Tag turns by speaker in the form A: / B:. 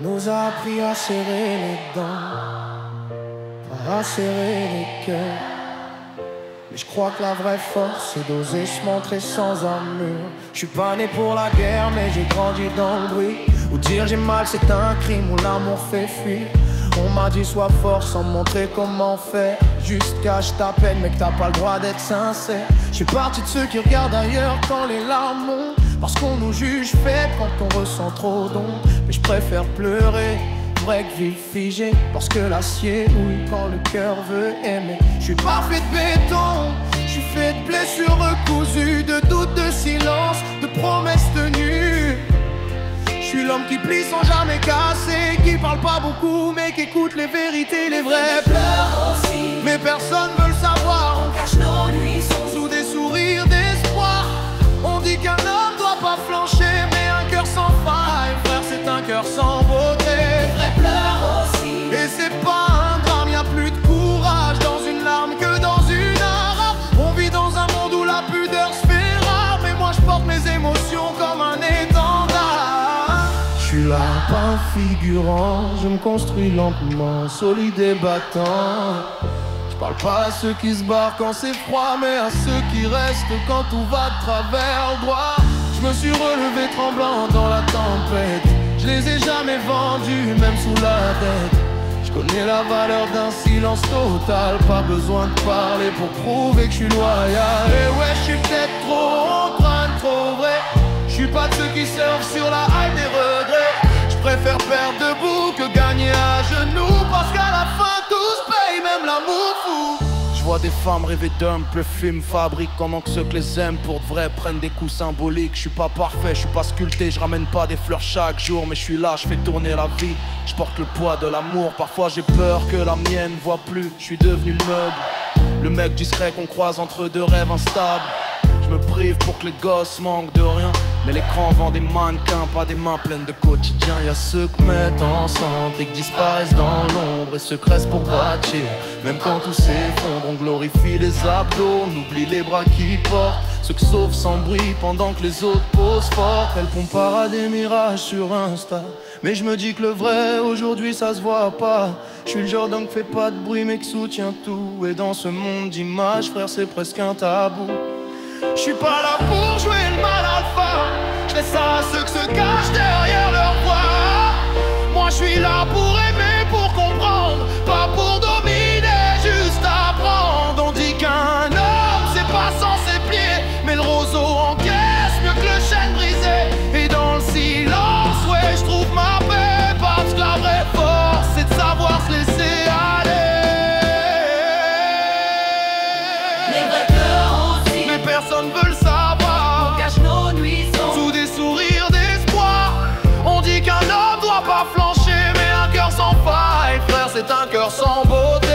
A: On nous a appris à serrer les dents, pas à serrer les cœurs. Mais je crois que la vraie force c'est d'oser se montrer sans armure. Je suis pas né pour la guerre mais j'ai grandi dans le bruit. Ou dire j'ai mal c'est un crime, où l'amour fait fuir. On m'a dit sois fort sans me montrer comment faire. Juste cache ta peine mais que t'as pas le droit d'être sincère. Je suis parti de ceux qui regardent ailleurs quand les larmes montent, parce qu'on nous juge faibles quand on ressent trop d'ombre. Mais je préfère pleurer, vrai que vie figée, parce que l'acier houille quand le cœur veut aimer. Je suis pas fait de béton, je suis fait de blessures recousues, de doutes, de silence, de promesses tenues. Je suis l'homme qui plie sans jamais casser, qui parle pas beaucoup mais qui écoute les vérités, les vrais pleurs aussi. Mais personne veut le savoir, on cache nos nuits sous des sourires d'espoir. On dit qu'un homme doit pas flancher, mais un cœur sans faille, frère, c'est un cœur sans beauté. Les vrais pleurs aussi. Et c'est pas un drame, y'a plus de courage dans une larme que dans une arabe. On vit dans un monde où la pudeur se fait rare, mais moi je porte mes émotions comme un étendard. Je suis là, pas un figurant, je me construis lentement, solide et battant. Je parle pas à ceux qui se barrent quand c'est froid, mais à ceux qui restent quand tout va de travers droit. Je me suis relevé tremblant dans la tempête, je les ai jamais vendus, même sous la tête. Je connais la valeur d'un silence total, pas besoin de parler pour prouver que je suis loyal. Et ouais, je suis peut-être trop en train de trop vrai. Je suis pas de ceux qui surfent sur la hype des regrets. Je préfère perdre debout que gagner à genoux, parce qu'à la fin tout se paye, même l'amour fou. Je vois des femmes rêver d'hommes, le film fabrique pendant que ceux que les aiment pour de vrai prennent des coups symboliques. Je suis pas parfait, je suis pas sculpté, je ramène pas des fleurs chaque jour, mais je suis là, je fais tourner la vie. Je porte le poids de l'amour, parfois j'ai peur que la mienne voit plus. Je suis devenu le meuble, le mec discret qu'on croise entre deux rêves instables. Je me prive pour que les gosses manquent de rien, mais l'écran vend des mannequins, pas des mains pleines de quotidien. Y'a ceux qui mettent ensemble et qui disparaissent dans l'ombre, et ceux qui restent pour bâtir. Même quand tout s'effondre, on glorifie les abdos, on oublie les bras qui portent. Ceux qui sauvent sans bruit pendant que les autres posent fort. Elles comparent à des mirages sur Insta, mais je me dis que le vrai aujourd'hui ça se voit pas. Je suis le genre d'homme qui fait pas de bruit mais qui soutient tout. Et dans ce monde d'images, frère, c'est presque un tabou. Je suis pas là pour jouer le mal alpha, je laisse ça à ceux qui se cachent derrière leur voix. Moi je suis là pour aimer, pour comprendre, pas pour dominer, juste apprendre. On dit qu'un homme c'est pas censé plier, mais le roseau encaisse mieux que le chêne brisé. Et dans le silence, ouais, je trouve ma paix, parce que la vraie force c'est de savoir se laisser aller. Personne veut le savoir, on cache nos nuits sous des sourires d'espoir. On dit qu'un homme doit pas flancher, mais un cœur sans faille, frère, c'est un cœur sans beauté.